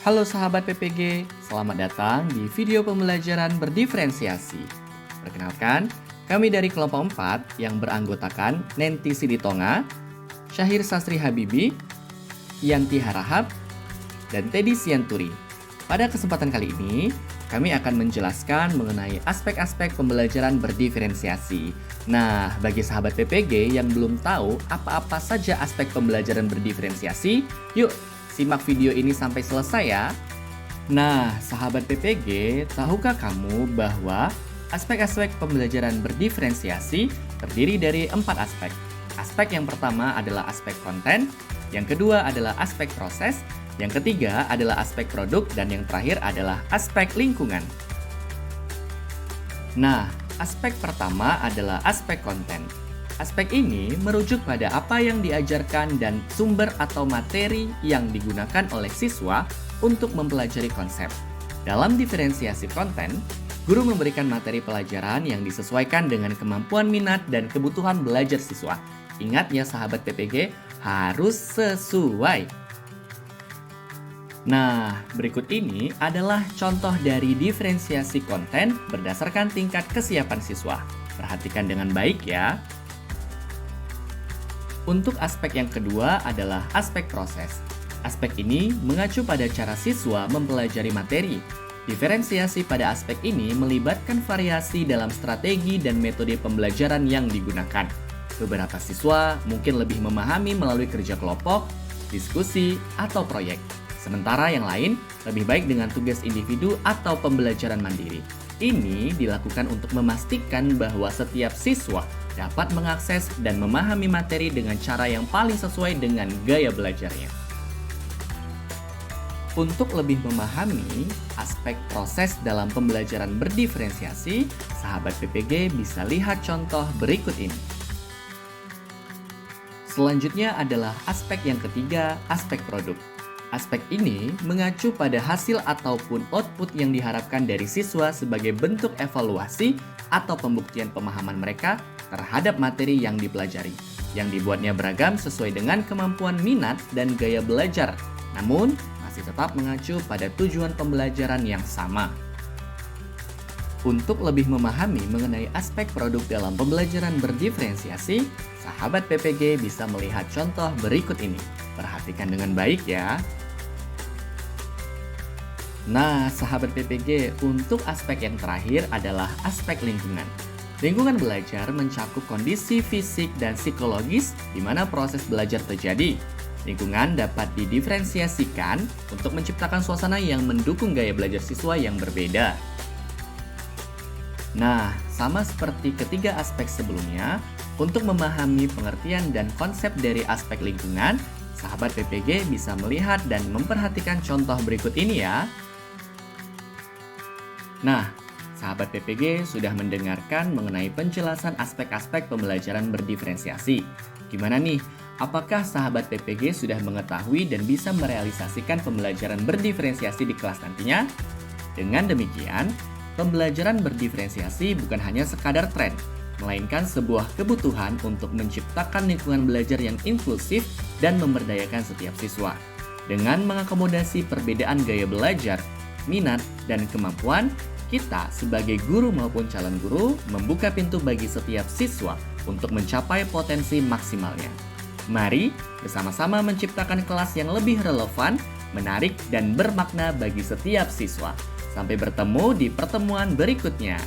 Halo sahabat PPG, selamat datang di video pembelajaran berdiferensiasi. Perkenalkan, kami dari kelompok 4 yang beranggotakan Nenti Siditonga, Syahir Sastri Habibi, Yanti Harahap, dan Teddy Sianturi. Pada kesempatan kali ini, kami akan menjelaskan mengenai aspek-aspek pembelajaran berdiferensiasi. Nah, bagi sahabat PPG yang belum tahu apa-apa saja aspek pembelajaran berdiferensiasi, yuk simak video ini sampai selesai ya. Nah, sahabat PPG, tahukah kamu bahwa aspek-aspek pembelajaran berdiferensiasi terdiri dari 4 aspek. Aspek yang pertama adalah aspek konten, yang kedua adalah aspek proses, yang ketiga adalah aspek produk, dan yang terakhir adalah aspek lingkungan. Nah, aspek pertama adalah aspek konten. Aspek ini merujuk pada apa yang diajarkan dan sumber atau materi yang digunakan oleh siswa untuk mempelajari konsep. Dalam diferensiasi konten, guru memberikan materi pelajaran yang disesuaikan dengan kemampuan minat dan kebutuhan belajar siswa. Ingat ya sahabat PPG, harus sesuai. Nah, berikut ini adalah contoh dari diferensiasi konten berdasarkan tingkat kesiapan siswa. Perhatikan dengan baik ya. Untuk aspek yang kedua adalah aspek proses. Aspek ini mengacu pada cara siswa mempelajari materi. Diferensiasi pada aspek ini melibatkan variasi dalam strategi dan metode pembelajaran yang digunakan. Beberapa siswa mungkin lebih memahami melalui kerja kelompok, diskusi, atau proyek. Sementara yang lain lebih baik dengan tugas individu atau pembelajaran mandiri. Ini dilakukan untuk memastikan bahwa setiap siswa dapat mengakses dan memahami materi dengan cara yang paling sesuai dengan gaya belajarnya. Untuk lebih memahami aspek proses dalam pembelajaran berdiferensiasi, sahabat PPG bisa lihat contoh berikut ini. Selanjutnya adalah aspek yang ketiga, aspek produk. Aspek ini mengacu pada hasil ataupun output yang diharapkan dari siswa sebagai bentuk evaluasi atau pembuktian pemahaman mereka terhadap materi yang dipelajari, yang dibuatnya beragam sesuai dengan kemampuan minat dan gaya belajar, namun masih tetap mengacu pada tujuan pembelajaran yang sama. Untuk lebih memahami mengenai aspek produk dalam pembelajaran berdiferensiasi, sahabat PPG bisa melihat contoh berikut ini. Perhatikan dengan baik ya. Nah, sahabat PPG, untuk aspek yang terakhir adalah aspek lingkungan. Lingkungan belajar mencakup kondisi fisik dan psikologis di mana proses belajar terjadi. Lingkungan dapat didiferensiasikan untuk menciptakan suasana yang mendukung gaya belajar siswa yang berbeda. Nah, sama seperti ketiga aspek sebelumnya, untuk memahami pengertian dan konsep dari aspek lingkungan, sahabat PPG bisa melihat dan memperhatikan contoh berikut ini ya. Nah, sahabat PPG sudah mendengarkan mengenai penjelasan aspek-aspek pembelajaran berdiferensiasi. Gimana nih? Apakah sahabat PPG sudah mengetahui dan bisa merealisasikan pembelajaran berdiferensiasi di kelas nantinya? Dengan demikian, pembelajaran berdiferensiasi bukan hanya sekadar tren, melainkan sebuah kebutuhan untuk menciptakan lingkungan belajar yang inklusif dan memberdayakan setiap siswa. Dengan mengakomodasi perbedaan gaya belajar, minat, dan kemampuan, kita sebagai guru maupun calon guru membuka pintu bagi setiap siswa untuk mencapai potensi maksimalnya. Mari bersama-sama menciptakan kelas yang lebih relevan, menarik, dan bermakna bagi setiap siswa. Sampai bertemu di pertemuan berikutnya.